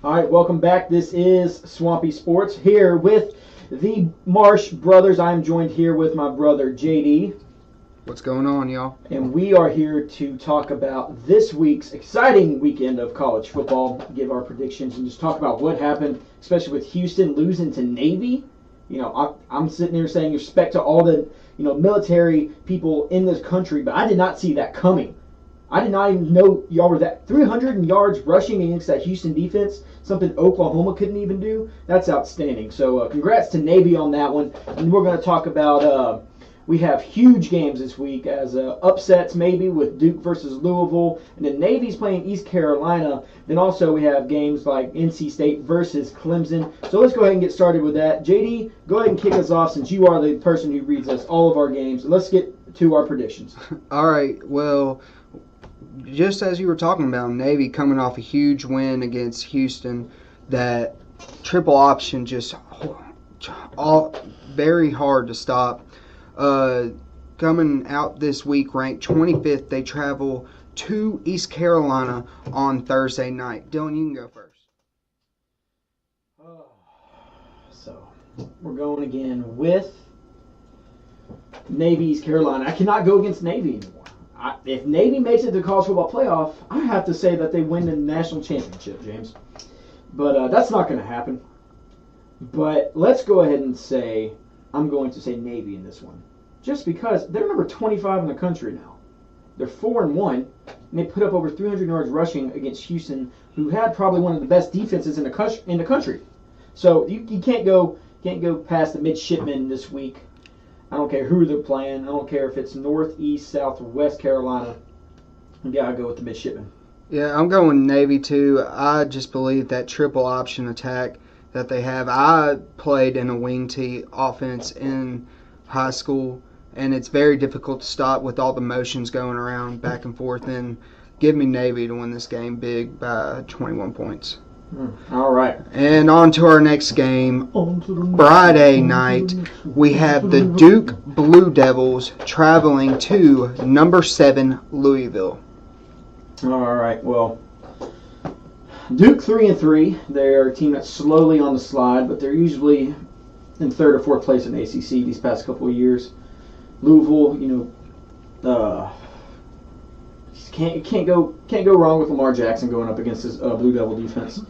All right, welcome back. This is Swampy Sports here with the Marsh brothers. I'm joined here with my brother JD, What's going on, y'all? and we are here to talk about this week's exciting weekend of college football, give our predictions, and just talk about what happened, especially with Houston losing to Navy. You know, I'm sitting here saying respect to all the military people in this country, but I did not see that coming. I did not even know y'all were that 300 yards rushing against that Houston defense, something Oklahoma couldn't even do. That's outstanding. So congrats to Navy on that one. And we're going to talk about, we have huge games this week as upsets maybe with Duke versus Louisville. And then Navy's playing East Carolina. Then also we have games like NC State versus Clemson. So let's go ahead and get started with that. JD, go ahead and kick us off since you are the person who reads us all of our games. Let's get to our predictions. All right, well, just as you were talking about, Navy coming off a huge win against Houston, that triple option just all very hard to stop. Coming out this week ranked 25th, they travel to East Carolina on Thursday night. Dylan, you can go first. So we're going again with Navy, East Carolina. I cannot go against Navy anymore. If Navy makes it to the college football playoff, I have to say that they win the national championship, James. But that's not going to happen. But let's go ahead and say I'm going to say Navy in this one, just because they're number 25 in the country now. They're 4-1, and they put up over 300 yards rushing against Houston, who had probably one of the best defenses in the country. So you can't go past the midshipmen this week. I don't care who they're playing. I don't care if it's North, East, South, or West Carolina. You gotta go with the midshipmen. Yeah, I'm going Navy too. I just believe that triple option attack that they have. I played in a wing tee offense in high school, and it's very difficult to stop with all the motions going around back and forth. And give me Navy to win this game big by 21 points. All right. And on to our next game. Friday night, we have the Duke Blue Devils traveling to number 7 Louisville. All right. Well, Duke 3-3. They're a team that's slowly on the slide, but they're usually in third or fourth place in ACC these past couple of years. Louisville, can't go wrong with Lamar Jackson going up against this Blue Devil defense.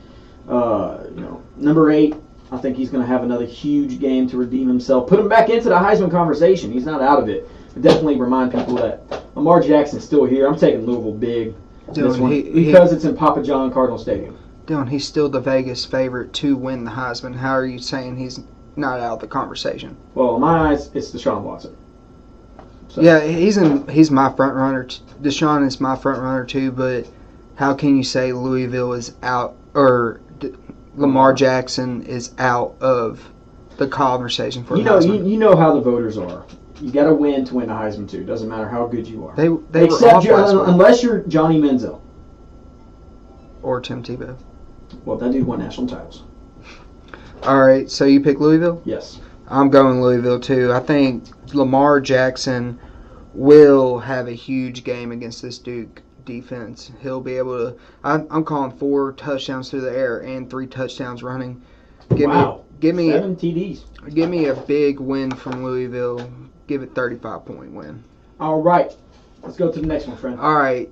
Number 8, I think he's going to have another huge game to redeem himself. Put him back into the Heisman conversation. He's not out of it. But definitely remind people that Lamar Jackson's still here. I'm taking Louisville big this one because it's in Papa John Cardinal Stadium. Dylan, he's still the Vegas favorite to win the Heisman. How are you saying he's not out of the conversation? Well, in my eyes, it's Deshaun Watson. So. Yeah, he's my front runner. Deshaun is my front runner too. But how can you say Louisville is out or Lamar Jackson is out of the conversation for Heisman? You know how the voters are. You got to win to win the Heisman too. Doesn't matter how good you are. They unless you're Johnny Manziel or Tim Tebow. Well, that dude won national titles. All right, so you pick Louisville? Yes. I'm going Louisville too. I think Lamar Jackson will have a huge game against this Duke defense. He'll be able to. I'm calling 4 touchdowns through the air and 3 touchdowns running. Give me 7 TDs. Give me a big win from Louisville. Give it 35-point win. All right, let's go to the next one, friend. All right.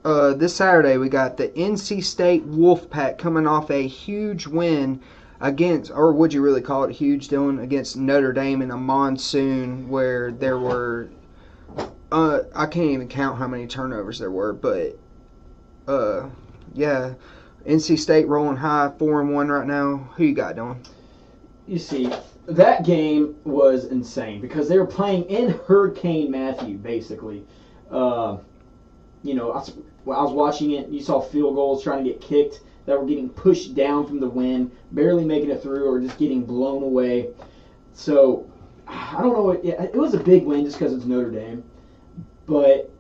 This Saturday we got the NC State Wolfpack coming off a huge win against, or would you really call it huge, Dylan, against Notre Dame in a monsoon where there were, I can't even count how many turnovers there were, but, yeah, NC State rolling high, 4-1 right now. Who you got, Dylan? You see, that game was insane because they were playing in Hurricane Matthew, basically. I was watching it, you saw field goals trying to get kicked that were getting pushed down from the wind, barely making it through or just getting blown away. So, I don't know. It was a big win just because it's Notre Dame. But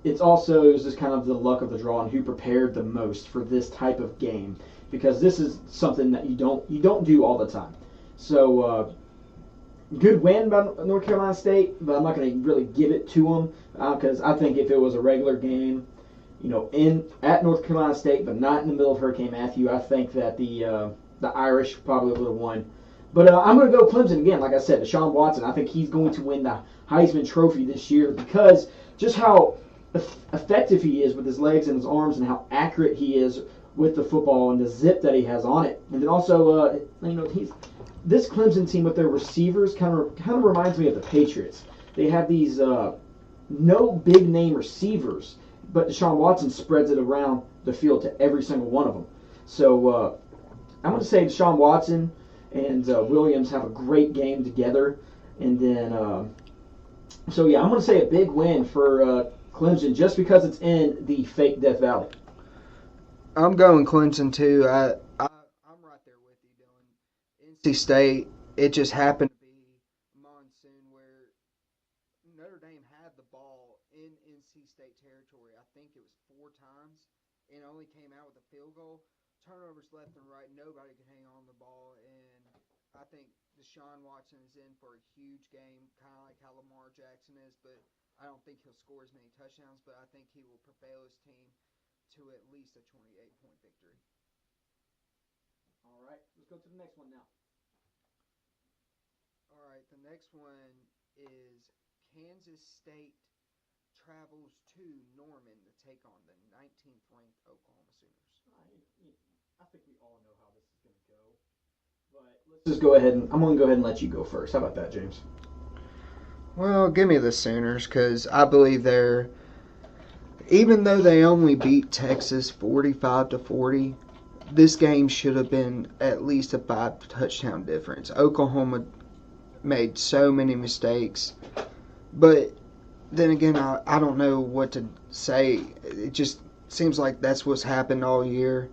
it was just kind of the luck of the draw and who prepared the most for this type of game. Because this is something that you don't do all the time. So, good win by North Carolina State, but I'm not going to really give it to them because I think if it was a regular game, at North Carolina State, but not in the middle of Hurricane Matthew. I think that the Irish probably would have won. But I'm going to go Clemson again. Like I said, Deshaun Watson, I think he's going to win the Heisman Trophy this year because just how effective he is with his legs and his arms and how accurate he is with the football and the zip that he has on it. And then also, this Clemson team with their receivers kind of reminds me of the Patriots. They have these no big name receivers, but Deshaun Watson spreads it around the field to every single one of them. So I'm going to say Deshaun Watson and Williams have a great game together. And then, I'm going to say a big win for Clemson just because it's in the fake Death Valley. I'm going Clemson too. I'm right there with you, Dylan. NC State, it just happened to be monsoon where Notre Dame had the ball in NC State territory. I think it was 4 times and only came out with a field goal. Turnovers left and right. Nobody could hang on the ball, and I think Deshaun Watson is in for a huge game, kind of like how Lamar Jackson is, but I don't think he'll score as many touchdowns, but I think he will propel his team to at least a 28-point victory. All right, let's go to the next one now. All right, the next one is Kansas State travels to Norman to take on the 19th ranked Oklahoma Sooners. I think we all know how this is going to go, but let's just go ahead and I'm going to go ahead and let you go first. How about that, James? Well, give me the Sooners because I believe even though they only beat Texas 45-40, this game should have been at least a 5-touchdown difference. Oklahoma made so many mistakes, but then again, I don't know what to say. It just seems like that's what's happened all year.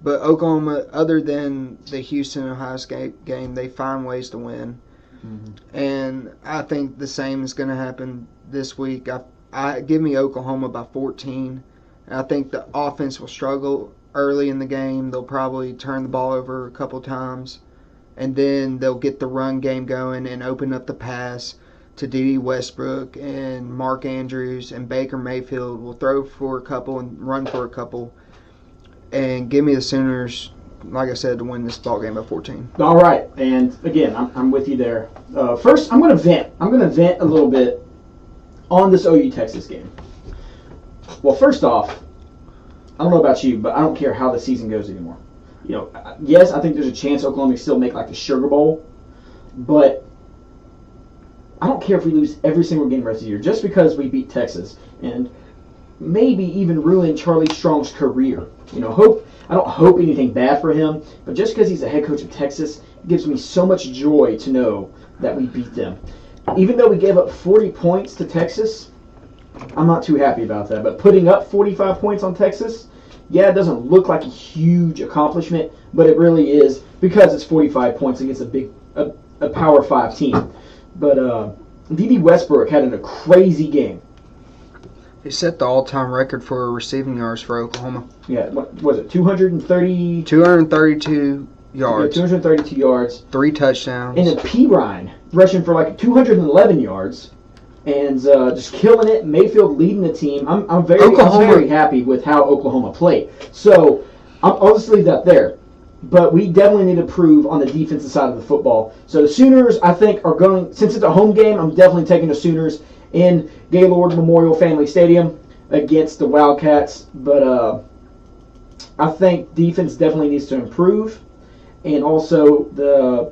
But Oklahoma, other than the Houston-Ohio State game, they find ways to win. Mm-hmm. And I think the same is going to happen this week. I give me Oklahoma by 14. I think the offense will struggle early in the game. They'll probably turn the ball over a couple times. And then they'll get the run game going and open up the pass to Dede Westbrook and Mark Andrews, and Baker Mayfield will throw for a couple and run for a couple. And give me the Sooners, like I said, to win this ball game by 14. All right, and again, I'm with you there. First, I'm going to vent. I'm going to vent a little bit on this OU Texas game. Well, first off, I don't know about you, but I don't care how the season goes anymore. Yes, I think there's a chance Oklahoma can still make like the Sugar Bowl, but I don't care if we lose every single game the rest of the year just because we beat Texas and maybe even ruin Charlie Strong's career. I don't hope anything bad for him, but just because he's the head coach of Texas, it gives me so much joy to know that we beat them. Even though we gave up 40 points to Texas, I'm not too happy about that. But putting up 45 points on Texas, yeah, it doesn't look like a huge accomplishment, but it really is because it's 45 points against a Power 5 team. But Dede Westbrook had a crazy game. He set the all-time record for receiving yards for Oklahoma. Yeah, what was it, 230? 232 yards. Yeah, 232 yards. 3 touchdowns. And then Pirine rushing for like 211 yards and just killing it. Mayfield leading the team. I'm very happy with how Oklahoma played. So I'll just leave that there. But we definitely need to improve on the defensive side of the football. So the Sooners, I think, are going, since it's a home game, I'm definitely taking the Sooners in Gaylord Memorial Family Stadium against the Wildcats. But I think defense definitely needs to improve. And also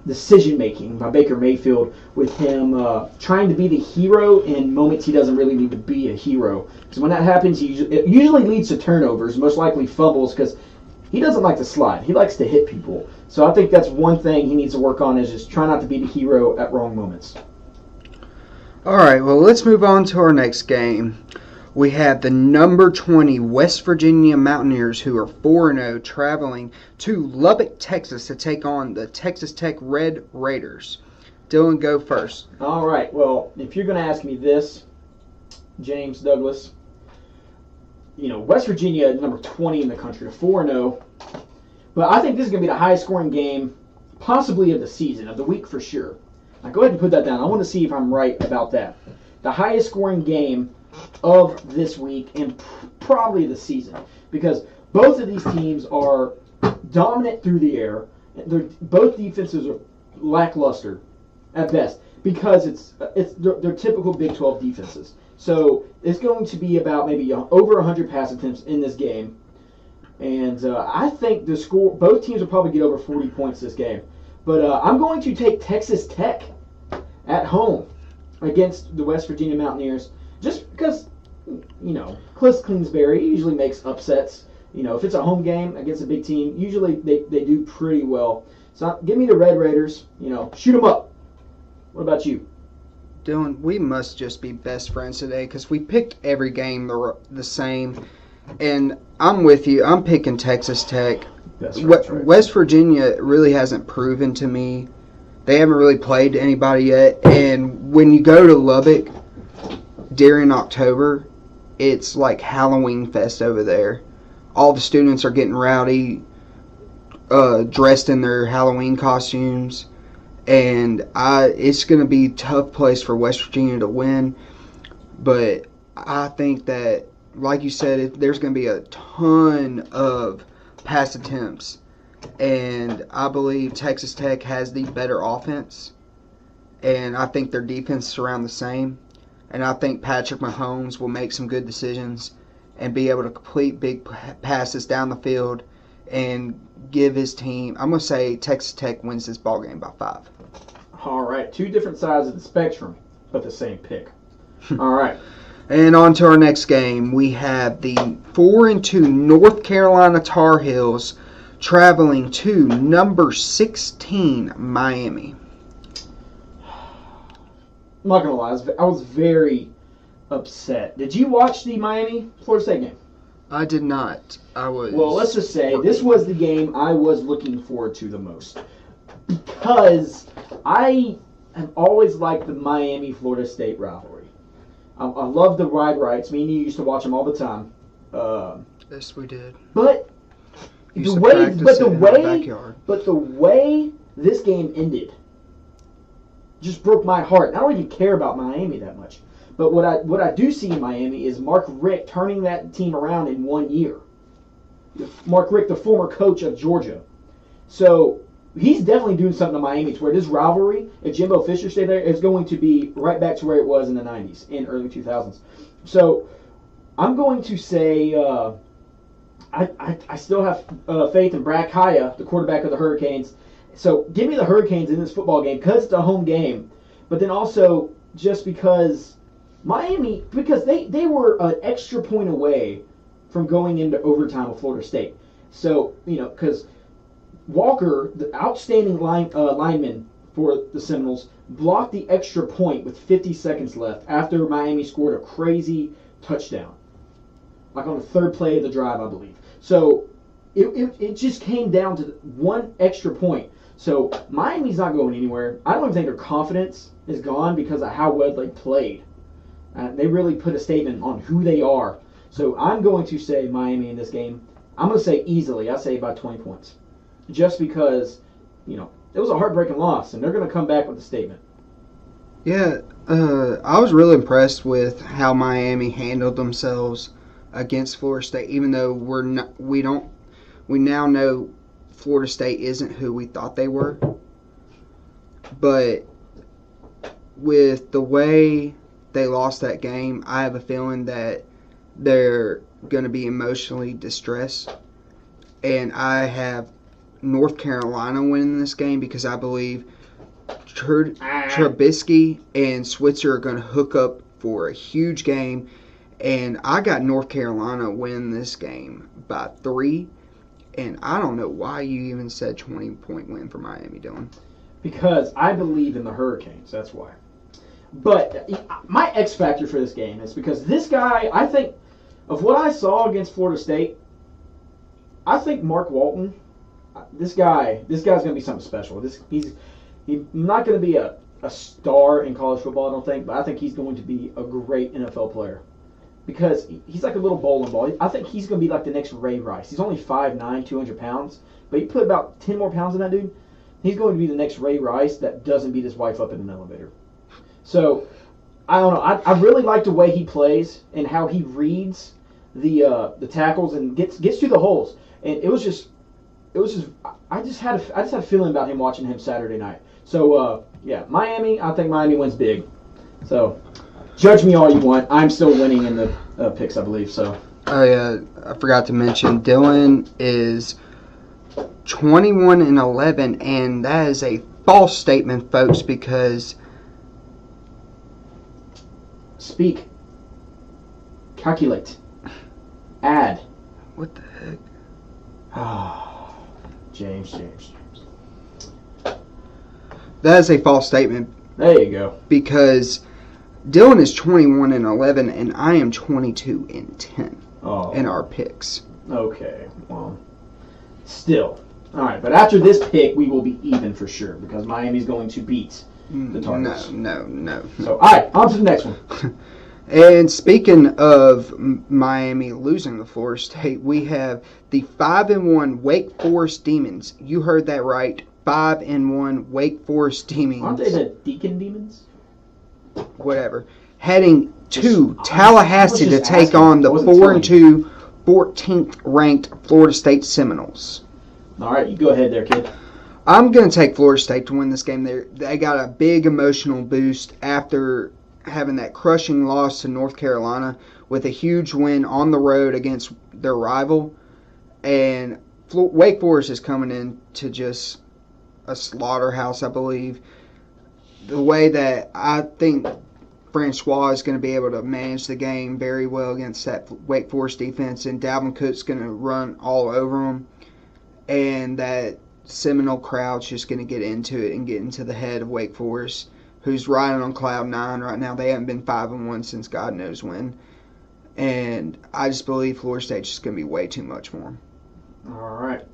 decision-making by Baker Mayfield with him trying to be the hero in moments he doesn't really need to be a hero. Because when that happens, it usually leads to turnovers, most likely fumbles, because he doesn't like to slide. He likes to hit people. So I think that's one thing he needs to work on is just try not to be the hero at wrong moments. All right, well, let's move on to our next game. We have the number 20 West Virginia Mountaineers, who are 4-0, traveling to Lubbock, Texas, to take on the Texas Tech Red Raiders. Dylan, go first. All right, well, if you're going to ask me this, James Douglas, West Virginia, number 20 in the country, 4-0. But I think this is going to be the highest scoring game, possibly of the season, of the week for sure. Now, go ahead and put that down. I want to see if I'm right about that. The highest scoring game of this week and probably the season, because both of these teams are dominant through the air. Both defenses are lackluster at best because they're typical Big 12 defenses. So it's going to be about maybe over 100 pass attempts in this game. And I think the score, both teams will probably get over 40 points this game. But I'm going to take Texas Tech at home against the West Virginia Mountaineers just because, Cliff Kingsbury usually makes upsets. If it's a home game against a big team, usually they do pretty well. So give me the Red Raiders. Shoot them up. What about you? Dylan, we must just be best friends today because we picked every game the same. And I'm with you. I'm picking Texas Tech. West Virginia really hasn't proven to me. They haven't really played anybody yet. And when you go to Lubbock during October, it's like Halloween fest over there. All the students are getting rowdy, dressed in their Halloween costumes. And it's going to be a tough place for West Virginia to win. But I think that, like you said, there's going to be a ton of pass attempts. And I believe Texas Tech has the better offense. And I think their defense is around the same. And I think Patrick Mahomes will make some good decisions and be able to complete big passes down the field and give his team. I'm going to say Texas Tech wins this ballgame by 5. All right. 2 different sides of the spectrum, but the same pick. All right. And on to our next game. We have the 4-2 North Carolina Tar Heels traveling to number 16 Miami. I'm not going to lie. I was very upset. Did you watch the Miami-Florida State game? I did not. Well, let's just say this was the game I was looking forward to the most because I have always liked the Miami-Florida State rivalry. I love the ride rights. Me and you used to watch them all the time. Yes, we did. But the way this game ended just broke my heart. I don't even care about Miami that much. But what I do see in Miami is Mark Richt turning that team around in 1 year. Mark Richt, the former coach of Georgia. So he's definitely doing something to Miami to where this rivalry, if Jimbo Fisher stayed there, is going to be right back to where it was in the 90s, in early 2000s. So I'm going to say I still have faith in Brad Kaya, the quarterback of the Hurricanes. So give me the Hurricanes in this football game because it's a home game. But then also just because Miami, because they were an extra point away from going into overtime with Florida State. So, because Walker, the outstanding lineman for the Seminoles, blocked the extra point with 50 seconds left after Miami scored a crazy touchdown. Like on the 3rd play of the drive, I believe. So, it just came down to one extra point. So, Miami's not going anywhere. I don't even think their confidence is gone because of how well they played. They really put a statement on who they are. So I'm going to say Miami in this game. I'm going to say easily. I say by 20 points. Just because, it was a heartbreaking loss, and they're going to come back with a statement. Yeah, I was really impressed with how Miami handled themselves against Florida State, even though we now know Florida State isn't who we thought they were. But with the way they lost that game, I have a feeling that they're going to be emotionally distressed. And I have North Carolina winning this game because I believe Trubisky and Switzer are going to hook up for a huge game. And I got North Carolina winning this game by 3. And I don't know why you even said 20-point win for Miami, Dylan. Because I believe in the Hurricanes. That's why. But my X factor for this game is because this guy, I think, of what I saw against Florida State, I think Mark Walton, this guy's going to be something special. He's not going to be a star in college football, I don't think, but I think he's going to be a great NFL player. Because he's like a little bowling ball. I think he's going to be like the next Ray Rice. He's only 5'9", 200 pounds, but you put about 10 more pounds in that dude, he's going to be the next Ray Rice that doesn't beat his wife up in an elevator. So I don't know. I really like the way he plays and how he reads the tackles and gets through the holes. And it was just I just had a feeling about him watching him Saturday night. So yeah, Miami. I think Miami wins big. So judge me all you want. I'm still winning in the picks, I believe. So. Oh yeah, I forgot to mention Dylan is 21-11, and that is a false statement, folks, because speak, calculate, add. What the heck? Ah, James. That is a false statement. There you go. Because Dylan is 21-11, and I am 22-10 in our picks. Okay, well, still. All right, but after this pick, we will be even for sure because Miami's going to beat the Tigers. No. So, all right, on to the next one. And speaking of Miami losing to Florida State, we have the 5-1 Wake Forest Demons. You heard that right. 5-1 Wake Forest Demons. Aren't they the Deacon Demons? Whatever. Heading to Tallahassee to take on the 4-2, 14th ranked Florida State Seminoles. All right, you go ahead there, kid. I'm going to take Florida State to win this game. They got a big emotional boost after having that crushing loss to North Carolina with a huge win on the road against their rival. And Wake Forest is coming in to just a slaughterhouse, I believe. The way that I think Francois is going to be able to manage the game very well against that Wake Forest defense, and Dalvin Cook's going to run all over them. And that Seminole crowd's just going to get into it and get into the head of Wake Forest, who's riding on cloud 9 right now. They haven't been 5-1 since God knows when. And I just believe Florida State's just going to be way too much for them. All right.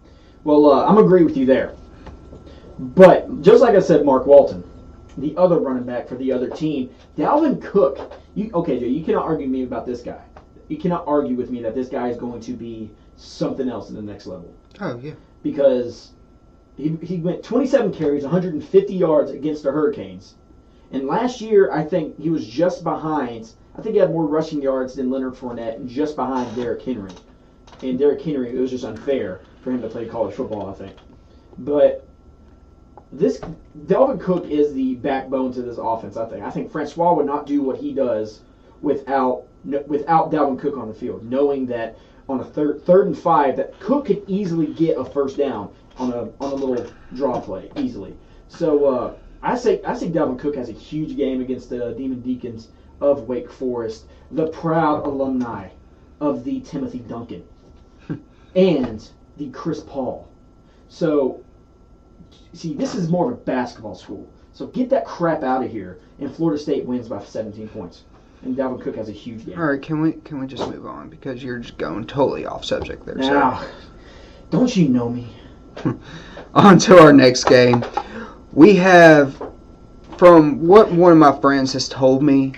Well, I'm going to agree with you there. But just like I said, Mark Walton, the other running back for the other team, Dalvin Cook. Okay, Joe, you cannot argue with me about this guy. You cannot argue with me that this guy is going to be something else at the next level. Oh, yeah. Because he went 27 carries, 150 yards against the Hurricanes. And last year, I think he was just behind. I think he had more rushing yards than Leonard Fournette and just behind Derrick Henry. And Derrick Henry, it was just unfair for him to play college football, I think. But this Dalvin Cook is the backbone to this offense, I think. I think Francois would not do what he does without Dalvin Cook on the field, knowing that on a third and 5 that Cook could easily get a first down on a little draw play easily. So I say Dalvin Cook has a huge game against the Demon Deacons of Wake Forest, the proud alumni of the Timothy Duncan and the Chris Paul. So see, this is more of a basketball school. So get that crap out of here, and Florida State wins by 17 points. And Dalvin Cook has a huge game. All right, can we just move on because you're just going totally off subject there. Now, don't you know me? On to our next game. We have, from what one of my friends has told me,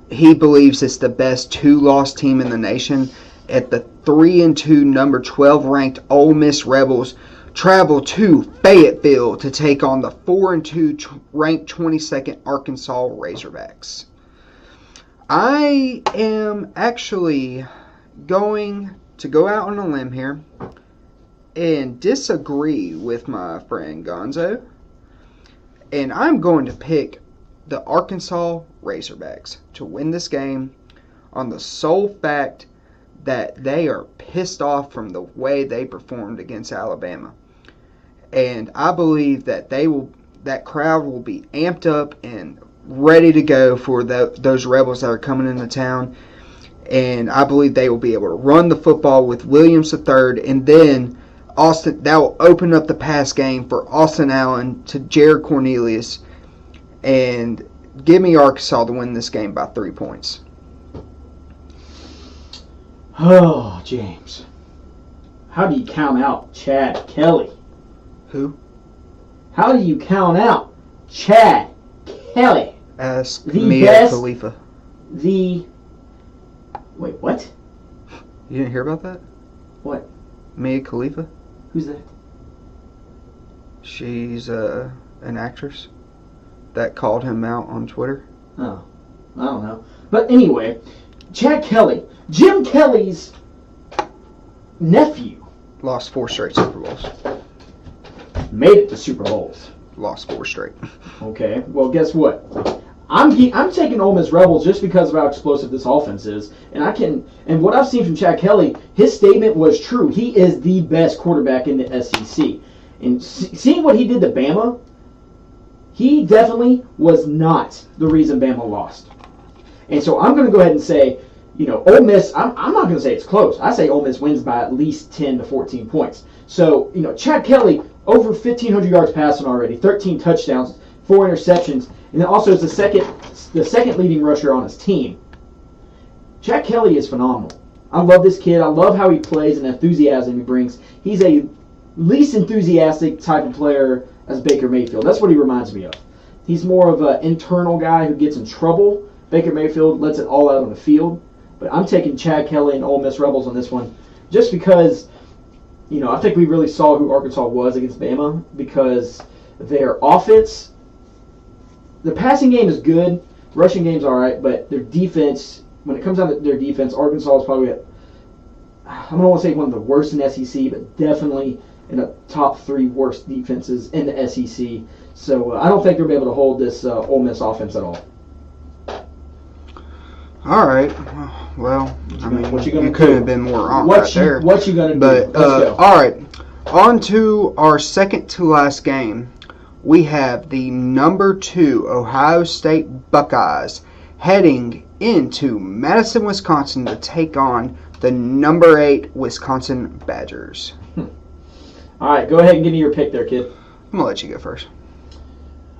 he believes it's the best 2-loss team in the nation. At the 3-2 number 12 ranked Ole Miss Rebels travel to Fayetteville to take on the 4-2 ranked 22nd Arkansas Razorbacks. I am actually going to go out on a limb here and disagree with my friend Gonzo. And I'm going to pick the Arkansas Razorbacks to win this game on the sole fact that they are pissed off from the way they performed against Alabama. And I believe that that crowd will be amped up and ready to go for those Rebels that are coming into town. And I believe they will be able to run the football with Williams III, and then that will open up the pass game for Austin Allen to Jared Cornelius, and give me Arkansas to win this game by 3 points. Oh, James. How do you count out Chad Kelly? Who? How do you count out Chad Kelly? Ask The Mia best- Khalifa. Wait, what? You didn't hear about that? What? Mia Khalifa? Who's that? She's an actress that called him out on Twitter. Oh. I don't know. But anyway, Chad Kelly, Jim Kelly's nephew, Lost 4 straight Super Bowls. made it to Super Bowls. Lost 4 straight. Okay, well, guess what? I'm taking Ole Miss Rebels just because of how explosive this offense is, and what I've seen from Chad Kelly, his statement was true. He is the best quarterback in the SEC, and seeing what he did to Bama, he definitely was not the reason Bama lost. And so I'm going to go ahead and say, Ole Miss. I'm not going to say it's close. I say Ole Miss wins by at least 10 to 14 points. So Chad Kelly over 1,500 yards passing already, 13 touchdowns, 4 interceptions. And then also is the second leading rusher on his team. Chad Kelly is phenomenal. I love this kid. I love how he plays and the enthusiasm he brings. He's a least enthusiastic type of player as Baker Mayfield. That's what he reminds me of. He's more of an internal guy who gets in trouble. Baker Mayfield lets it all out on the field. But I'm taking Chad Kelly and Ole Miss Rebels on this one just because, I think we really saw who Arkansas was against Bama because their offense, the passing game is good, rushing game's all right, but their defense, when it comes down to their defense, Arkansas is probably, I don't want to say one of the worst in the SEC, but definitely in the top 3 worst defenses in the SEC. So I don't think they'll be able to hold this Ole Miss offense at all. All right. Well, what you couldn't have been more wrong there. What you gonna do? But Let's go. all right, on to our second to last game. We have the number 2 Ohio State Buckeyes heading into Madison, Wisconsin to take on the number 8 Wisconsin Badgers. All right, go ahead and give me your pick there, kid. I'm going to let you go first.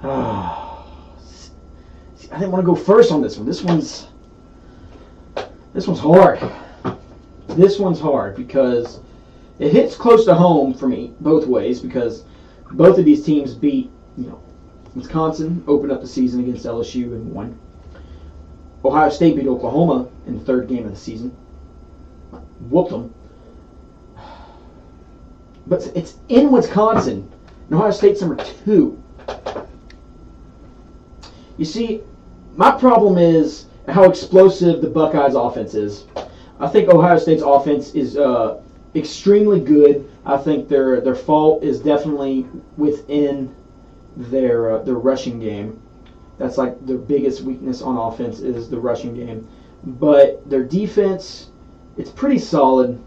I didn't want to go first on this one. This one's hard. This one's hard because it hits close to home for me both ways because both of these teams beat, Wisconsin opened up the season against LSU and won. Ohio State beat Oklahoma in the 3rd game of the season. Whooped them. But it's in Wisconsin. And Ohio State's number 2. You see, my problem is how explosive the Buckeyes' offense is. I think Ohio State's offense is extremely good. I think their fault is definitely within their rushing game. That's like their biggest weakness on offense is the rushing game. But their defense, it's pretty solid.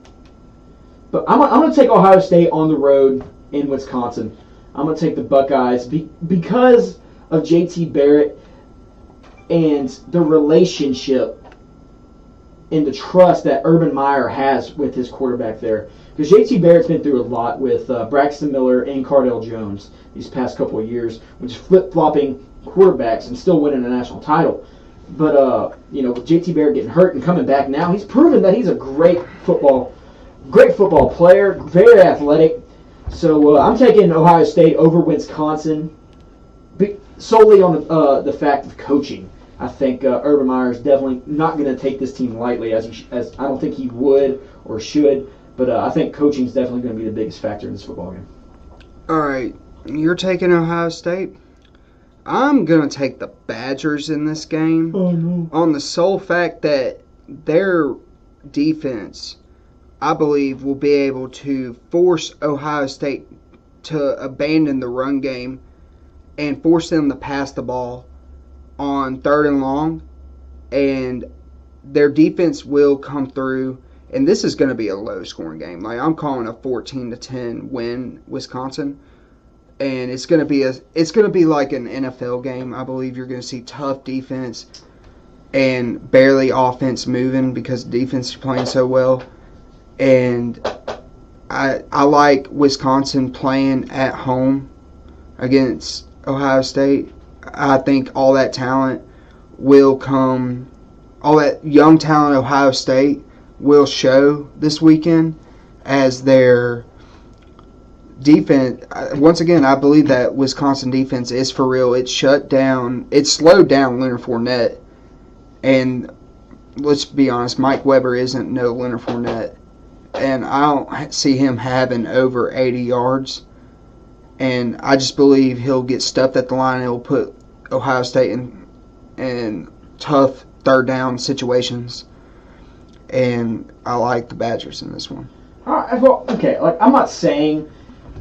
But I'm going to take Ohio State on the road in Wisconsin. I'm going to take the Buckeyes because of J.T. Barrett and the relationship and the trust that Urban Meyer has with his quarterback there. Because J.T. Barrett's been through a lot with Braxton Miller and Cardale Jones these past couple of years, which is flip-flopping quarterbacks and still winning a national title. But, with J.T. Barrett getting hurt and coming back now, he's proven that he's a great football player, very athletic. So I'm taking Ohio State over Wisconsin solely on the fact of coaching. I think Urban Meyer is definitely not going to take this team lightly, as I don't think he would or should. But I think coaching is definitely going to be the biggest factor in this football game. All right, you're taking Ohio State. I'm going to take the Badgers in this game on the sole fact that their defense, I believe, will be able to force Ohio State to abandon the run game and force them to pass the ball on 3rd and long, and their defense will come through, and this is going to be a low-scoring game. Like, I'm calling a 14-10 win Wisconsin, and it's going to be like an NFL game. I believe you're going to see tough defense and barely offense moving because defense is playing so well, and I like Wisconsin playing at home against Ohio State. I think all that talent will come, all that young talent Ohio State will show this weekend as their defense. Once again, I believe that Wisconsin defense is for real. It slowed down Leonard Fournette. And let's be honest, Mike Weber isn't no Leonard Fournette. And I don't see him having over 80 yards. And I just believe he'll get stuffed at the line and he'll put Ohio State in tough third down situations. And I like the Badgers in this one. All right, well, okay, like I'm not saying,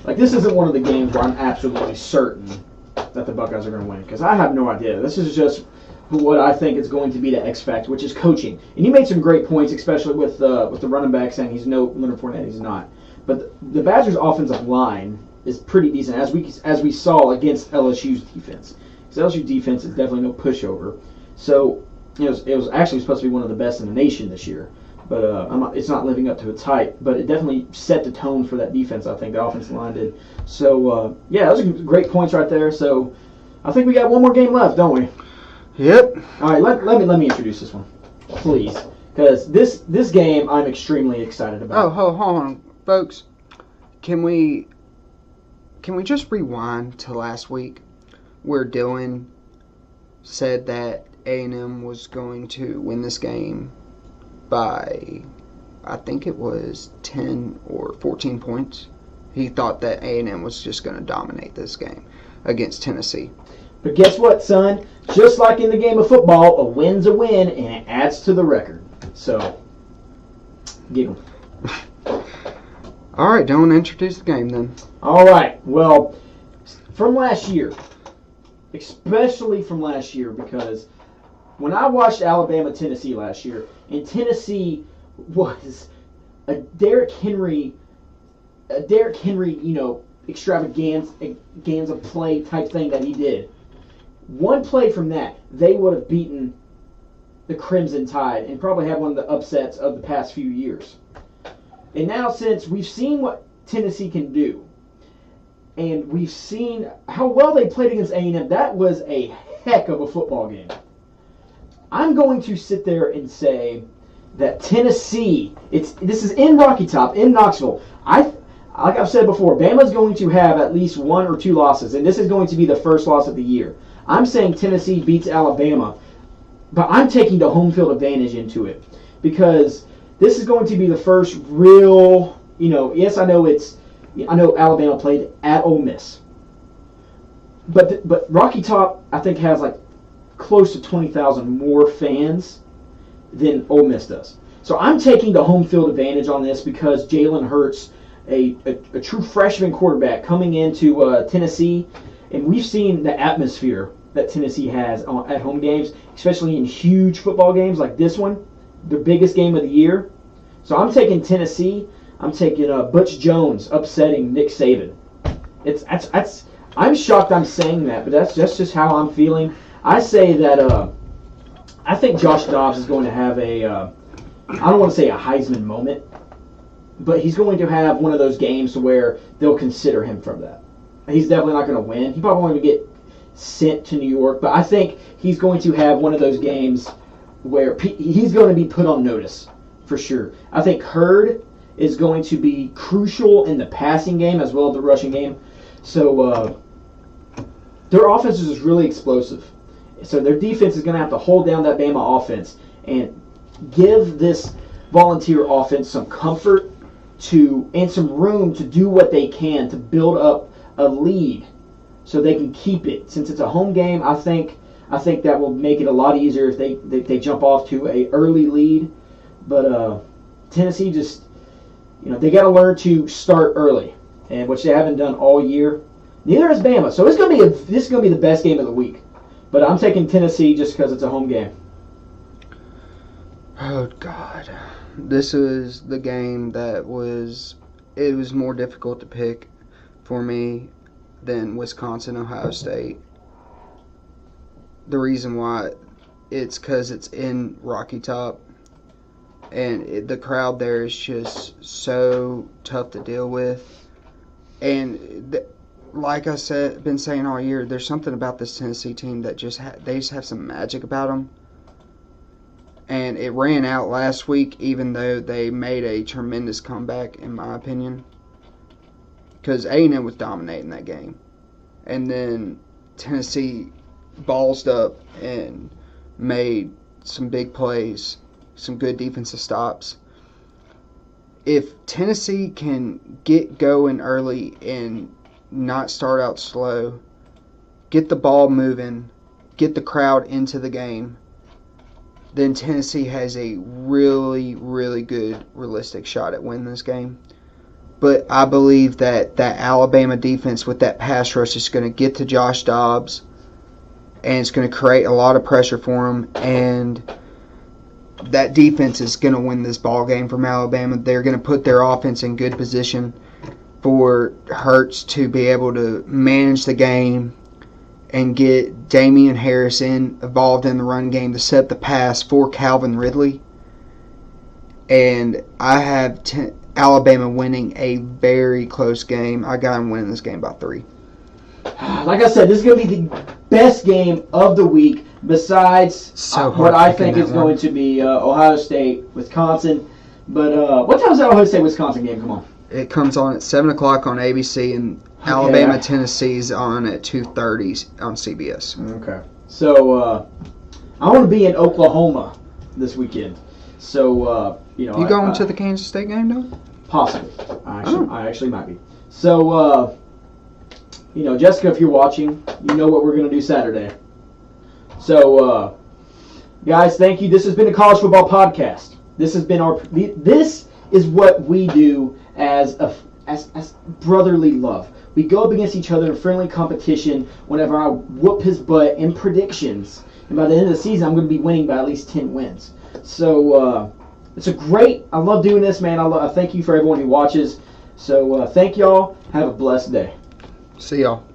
like this isn't one of the games where I'm absolutely certain that the Buckeyes are going to win, because I have no idea. This is just what I think is going to be the X factor, which is coaching. And you made some great points, especially with the running back saying he's no Leonard Fournette, he's not. But the Badgers' offensive line is pretty decent, as we saw against LSU's defense. Because LSU defense is definitely no pushover. So it was actually supposed to be one of the best in the nation this year. But it's not living up to its hype. But it definitely set the tone for that defense, I think, the offensive line did. So, those are great points right there. So I think we got one more game left, don't we? Yep. All right, let me introduce this one, please. Because this game I'm extremely excited about. Oh, hold on, folks. Can we just rewind to last week where Dylan said that A&M was going to win this game by, I think it was 10 or 14 points. He thought that A&M was just going to dominate this game against Tennessee. But guess what, son? Just like in the game of football, a win's a win, and it adds to the record. So, get him. All right, Dylan, introduce the game then. All right, well, from last year, especially from last year, because when I watched Alabama-Tennessee last year, and Tennessee was a Derrick Henry, extravaganza play type thing that he did. One play from that, they would have beaten the Crimson Tide and probably had one of the upsets of the past few years. And now, since we've seen what Tennessee can do, and we've seen how well they played against A&M, that was a heck of a football game. I'm going to sit there and say that Tennessee, this is in Rocky Top, in Knoxville. Like I've said before, Bama's going to have at least one or two losses, and this is going to be the first loss of the year. I'm saying Tennessee beats Alabama, but I'm taking the home field advantage into it because this is going to be the first real, yes, I know Alabama played at Ole Miss, but Rocky Top, I think, has like close to 20,000 more fans than Ole Miss does. So I'm taking the home field advantage on this because Jalen Hurts, a true freshman quarterback coming into Tennessee, and we've seen the atmosphere that Tennessee has at home games, especially in huge football games like this one, the biggest game of the year. So I'm taking Tennessee. I'm taking Butch Jones upsetting Nick Saban. I'm shocked I'm saying that, but that's just how I'm feeling. I say that I think Josh Dobbs is going to have I don't want to say a Heisman moment, but he's going to have one of those games where they'll consider him for that. He's definitely not going to win. He probably won't even get sent to New York, but I think he's going to have one of those games where he's going to be put on notice for sure. I think Hurd is going to be crucial in the passing game as well as the rushing game. So their offense is really explosive. So their defense is going to have to hold down that Bama offense and give this Volunteer offense some comfort and some room to do what they can to build up a lead so they can keep it. Since it's a home game, I think that will make it a lot easier if they jump off to a early lead. But Tennessee just, they got to learn to start early, and which they haven't done all year. Neither has Bama. So this is going to be the best game of the week. But I'm taking Tennessee just because it's a home game. Oh, God. This was the game it was more difficult to pick for me than Wisconsin, Ohio State. The reason why, it's because it's in Rocky Top, and the crowd there is just so tough to deal with. And like I said, been saying all year, there's something about this Tennessee team that they just have some magic about them. And it ran out last week, even though they made a tremendous comeback, in my opinion. Because A&M was dominating that game. And then Tennessee ballsed up and made some big plays, some good defensive stops. If Tennessee can get going early and not start out slow, get the ball moving, get the crowd into the game, then Tennessee has a really, really good, realistic shot at winning this game. But I believe that Alabama defense with that pass rush is going to get to Josh Dobbs, and it's going to create a lot of pressure for him, and that defense is going to win this ball game from Alabama. They're going to put their offense in good position for Hurts to be able to manage the game and get Damian Harris involved in the run game to set the pass for Calvin Ridley. And I have Alabama winning a very close game. I got them winning this game by 3. Like I said, this is going to be the best game of the week besides what I think is going to be Ohio State, Wisconsin. But what time is that Ohio State-Wisconsin game? Come on. It comes on at 7 o'clock on ABC, and Alabama, Tennessee is on at 2:30 on CBS. Okay. So I want to be in Oklahoma this weekend. So, you going to the Kansas State game, though? Possibly. I actually might be. So, Jessica, if you're watching, you know what we're going to do Saturday. So, guys, thank you. This has been a college football podcast. This has been this is what we do as brotherly love. We go up against each other in friendly competition whenever I whoop his butt in predictions. And by the end of the season, I'm going to be winning by at least 10 wins. So, it's I love doing this, man. I thank you for everyone who watches. So, thank y'all. Have a blessed day. See y'all.